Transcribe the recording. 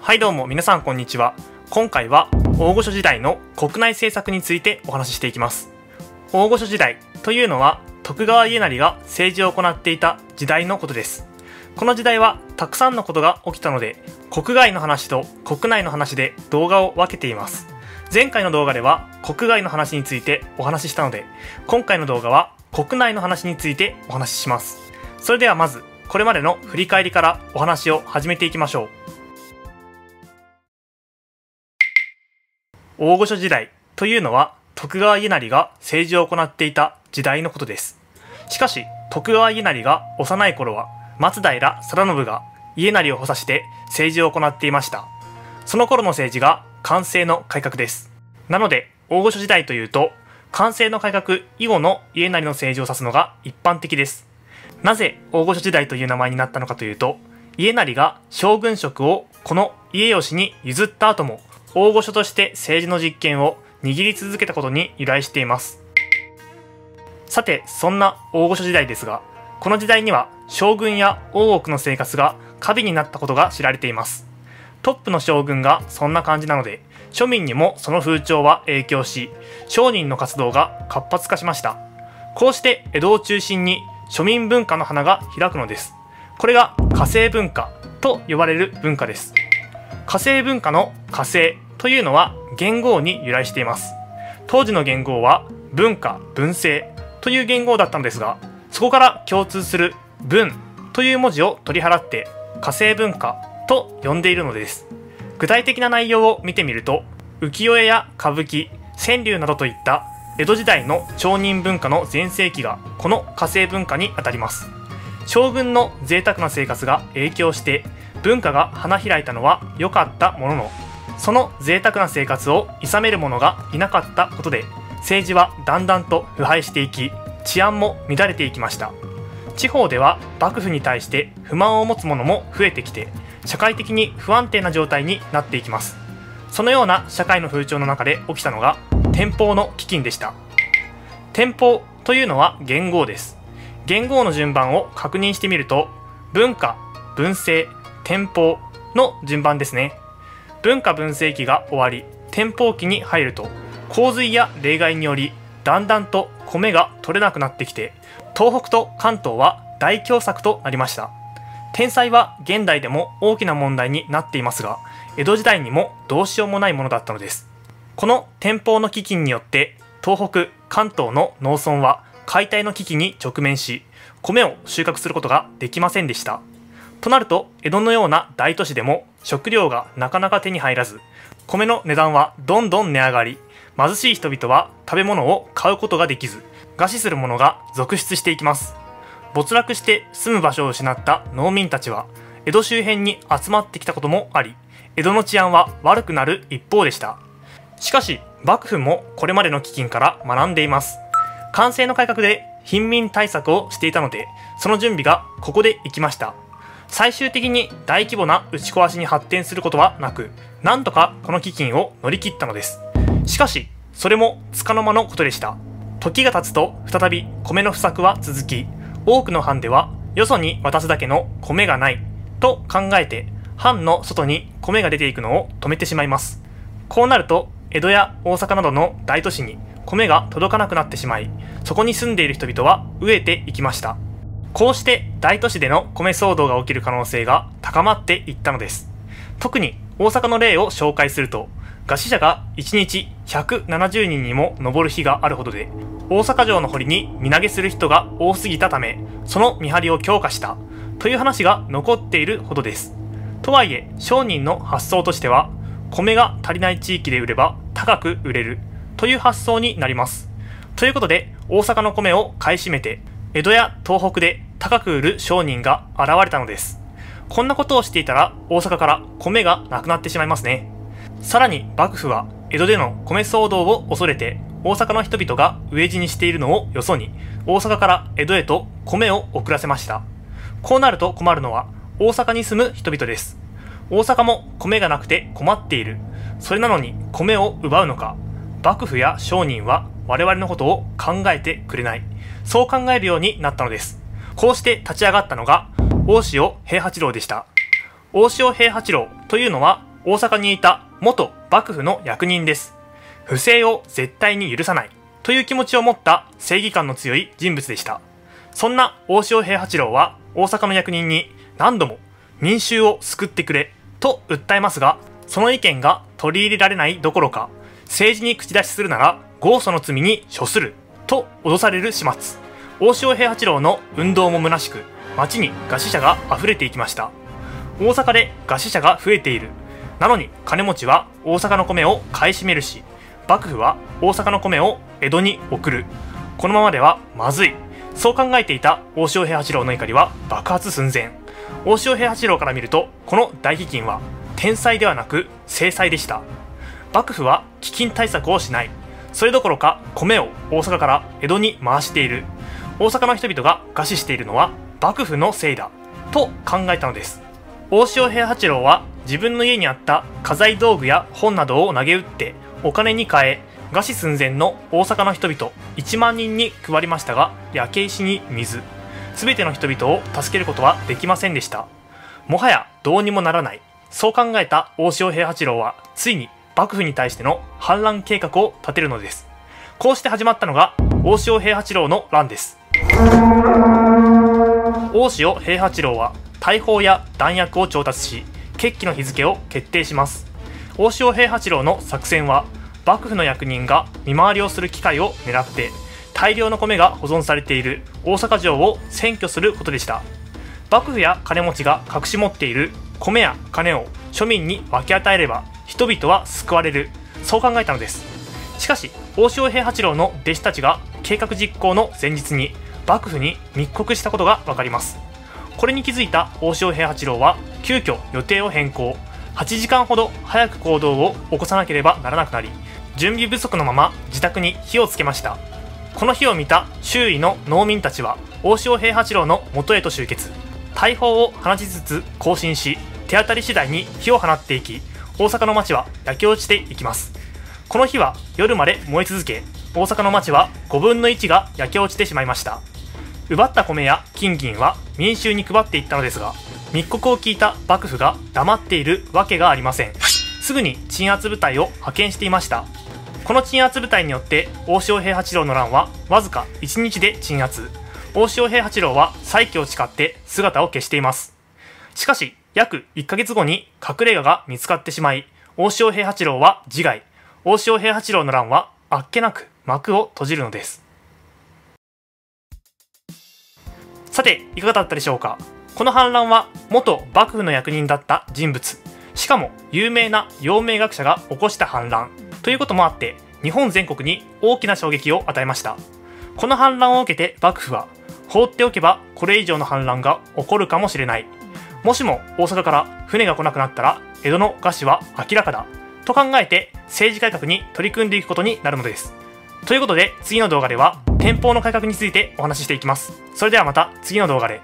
はいどうも皆さんこんにちは。今回は大御所時代の国内政策についてお話ししていきます。大御所時代というのは徳川家斉が政治を行っていた時代のことです。この時代はたくさんのことが起きたので、国外の話と国内の話で動画を分けています。前回の動画では国外の話についてお話ししたので、今回の動画は国内の話についてお話しします。それではまずこれまでの振り返りからお話を始めていきましょう。大御所時代というのは徳川家斉が政治を行っていた時代のことです。しかし徳川家斉が幼い頃は松平定信が家斉を補佐して政治を行っていました。その頃の政治が寛政の改革です。なので大御所時代というと寛政の改革以後の家斉の政治を指すのが一般的です。なぜ大御所時代という名前になったのかというと、家斉が将軍職をこの家吉に譲った後も大御所として政治の実権を握り続けたことに由来しています。さてそんな大御所時代ですが、この時代には将軍や大奥の生活が華美になったことが知られています。トップの将軍がそんな感じなので、庶民にもその風潮は影響し、商人の活動が活発化しました。こうして江戸を中心に庶民文化の花が開くのです。これが化政文化と呼ばれる文化です。化政文化の化政というのは元号に由来しています。当時の元号は文化文政という元号だったのですが、そこから共通する文という文字を取り払って化政文化と呼んでいるのです。具体的な内容を見てみると、浮世絵や歌舞伎、川柳などといった江戸時代の町人文化の全盛期がこの化政文化にあたります。将軍の贅沢な生活が影響して文化が花開いたのは良かったものの、その贅沢な生活を諌める者がいなかったことで、政治はだんだんと腐敗していき、治安も乱れていきました。地方では幕府に対して不満を持つ者も増えてきて、社会的に不安定な状態になっていきます。そのような社会の風潮の中で起きたのが天保の飢饉でした。天保というのは元号です。元号の順番を確認してみると、文化、文政、天保の順番ですね。文化文政期が終わり、天保期に入ると、洪水や冷害によりだんだんと米が取れなくなってきて、東北と関東は大凶作となりました。天災は現代でも大きな問題になっていますが、江戸時代にもどうしようもないものだったのです。この天保の飢饉によって東北関東の農村は解体の危機に直面し、米を収穫することができませんでした。となると江戸のような大都市でも食料がなかなか手に入らず、米の値段はどんどん値上がり、貧しい人々は食べ物を買うことができず、餓死する者が続出していきます。没落して住む場所を失った農民たちは江戸周辺に集まってきたこともあり、江戸の治安は悪くなる一方でした。しかし幕府もこれまでの飢饉から学んでいます。寛政の改革で貧民対策をしていたので、その準備がここで生きました。最終的に大規模な打ち壊しに発展することはなく、なんとかこの飢饉を乗り切ったのです。しかしそれも束の間のことでした。時が経つと再び米の不作は続き、多くの藩ではよそに渡すだけの米がないと考えて、藩の外に米が出ていくのを止めてしまいます。こうなると江戸や大阪などの大都市に米が届かなくなってしまい、そこに住んでいる人々は飢えていきました。こうして大都市での米騒動が起きる可能性が高まっていったのです。特に大阪の例を紹介すると、餓死者が1日170人にも上る日があるほどで、大阪城の堀に身投げする人が多すぎたため、その見張りを強化したという話が残っているほどです。とはいえ商人の発想としては、米が足りない地域で売れば高く売れるという発想になります。ということで大阪の米を買い占めて江戸や東北で高く売る商人が現れたのです。こんなことをしていたら大阪から米がなくなってしまいますね。さらに幕府は江戸での米騒動を恐れて、大阪の人々が飢え死にしているのをよそに大阪から江戸へと米を送らせました。こうなると困るのは大阪に住む人々です。大阪も米がなくて困っている。それなのに米を奪うのか。幕府や商人は我々のことを考えてくれない。そう考えるようになったのです。こうして立ち上がったのが大塩平八郎でした。大塩平八郎というのは大阪にいた元幕府の役人です。不正を絶対に許さないという気持ちを持った正義感の強い人物でした。そんな大塩平八郎は大阪の役人に何度も民衆を救ってくれと訴えますが、その意見が取り入れられないどころか、政治に口出しするなら強訴の罪に処すると脅される始末。大塩平八郎の運動も虚しく、街に餓死者が溢れていきました。大阪で餓死者が増えている。なのに金持ちは大阪の米を買い占めるし、幕府は大阪の米を江戸に送る。このままではまずい。そう考えていた大塩平八郎の怒りは爆発寸前。大塩平八郎から見ると、この大飢饉は天災ではなく制裁でした。幕府は飢饉対策をしない。それどころか米を大阪から江戸に回している。大阪の人々が餓死しているのは幕府のせいだと考えたのです。大塩平八郎は自分の家にあった家財道具や本などを投げ打ってお金に換え、餓死寸前の大阪の人々1万人に配りましたが、焼け石に水。全ての人々を助けることはできませんでした。もはやどうにもならない。そう考えた大塩平八郎はついに幕府に対しての反乱計画を立てるのです。こうして始まったのが大塩平八郎の乱です。大塩平八郎は大砲や弾薬を調達し、決起の日付を決定します。大塩平八郎の作戦は、幕府の役人が見回りをする機会を狙って大量の米が保存されている大阪城を占拠することでした。幕府や金持ちが隠し持っている米や金を庶民に分け与えれば人々は救われる。そう考えたのです。しかし大塩平八郎の弟子たちが計画実行の前日に幕府に密告したことが分かります。これに気づいた大塩平八郎は急遽予定を変更。8時間ほど早く行動を起こさなければならなくなり、準備不足のまま自宅に火をつけました。この火を見た周囲の農民たちは大塩平八郎の元へと集結。大砲を放ちつつ行進し、手当たり次第に火を放っていき、大阪の町は焼け落ちていきます。この火は夜まで燃え続け、大阪の町は5分の1が焼け落ちてしまいました。奪った米や金銀は民衆に配っていったのですが、密告を聞いた幕府が黙っているわけがありません。すぐに鎮圧部隊を派遣していました。この鎮圧部隊によって大塩平八郎の乱はわずか1日で鎮圧。大塩平八郎は再起を誓って姿を消しています。しかし約1ヶ月後に隠れ家が見つかってしまい、大塩平八郎は自害。大塩平八郎の乱はあっけなく幕を閉じるのです。さて、いかがだったでしょうか。この反乱は元幕府の役人だった人物、しかも有名な陽明学者が起こした反乱ということもあって、日本全国に大きな衝撃を与えました。この反乱を受けて幕府は、放っておけばこれ以上の反乱が起こるかもしれない。もしも大阪から船が来なくなったら江戸の餓死は明らかだと考えて政治改革に取り組んでいくことになるのです。ということで、次の動画では天保の改革についてお話ししていきます。それではまた次の動画で。